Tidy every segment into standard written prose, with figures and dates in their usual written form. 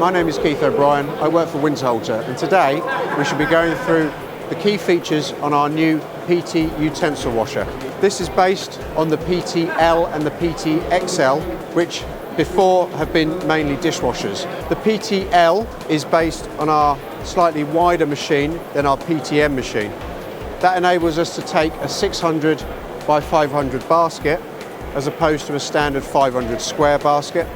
my name is Keith O'Brien. I work for Winterhalter, and today we should be going through the key features on our new PT Utensil Washer. This is based on the PTL and the PT XL, which before have been mainly dishwashers. The PTL is based on our slightly wider machine than our PTM machine. That enables us to take a 600 by 500 basket as opposed to a standard 500 square basket.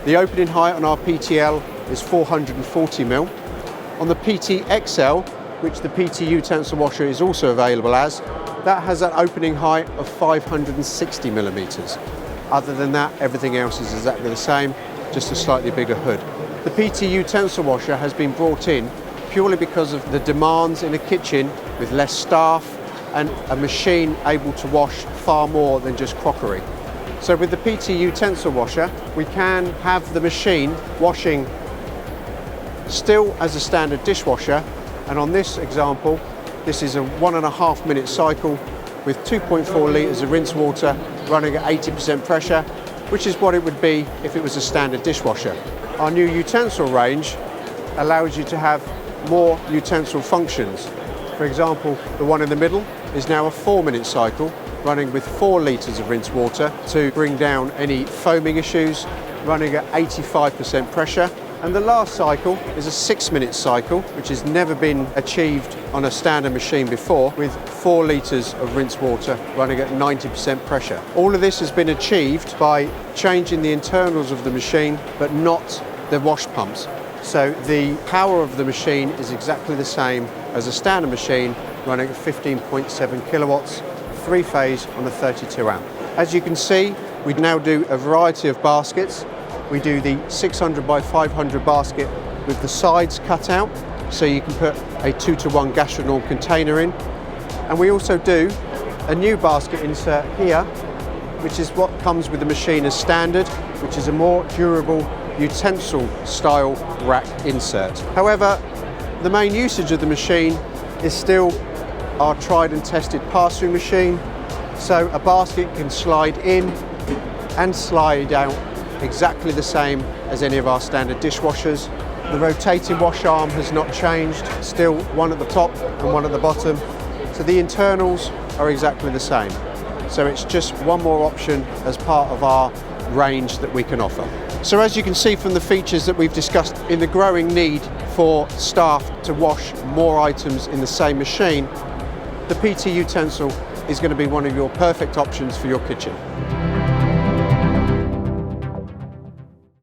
The opening height on our PTL is 440 mm. On the PT XL, which the PT Utensil Washer is also available as, that has an opening height of 560 millimeters. Other than that, everything else is exactly the same, just a slightly bigger hood. The PT Utensil Washer has been brought in purely because of the demands in a kitchen with less staff and a machine able to wash far more than just crockery. So with the PT Utensil Washer, we can have the machine washing still as a standard dishwasher, and on this example, this is a 1.5 minute cycle with 2.4 litres of rinse water running at 80% pressure, which is what it would be if it was a standard dishwasher. Our new utensil range allows you to have more utensil functions. For example, the one in the middle is now a 4-minute cycle running with 4 litres of rinse water to bring down any foaming issues, running at 85% pressure. And the last cycle is a 6-minute cycle, which has never been achieved on a standard machine before, with 4 litres of rinse water running at 90% pressure. All of this has been achieved by changing the internals of the machine, but not the wash pumps. So the power of the machine is exactly the same as a standard machine running at 15.7 kilowatts, 3-phase on a 32 amp. As you can see, we now do a variety of baskets. We do the 600 by 500 basket with the sides cut out, so you can put a 2-to-1 gastronom container in. And we also do a new basket insert here, which is what comes with the machine as standard, which is a more durable utensil style rack insert. However, the main usage of the machine is still our tried and tested pass-through machine. So a basket can slide in and slide out exactly the same as any of our standard dishwashers. The rotating wash arm has not changed, still one at the top and one at the bottom. So the internals are exactly the same. So it's just one more option as part of our range that we can offer. So as you can see from the features that we've discussed, in the growing need for staff to wash more items in the same machine, the PT Utensil is going to be one of your perfect options for your kitchen.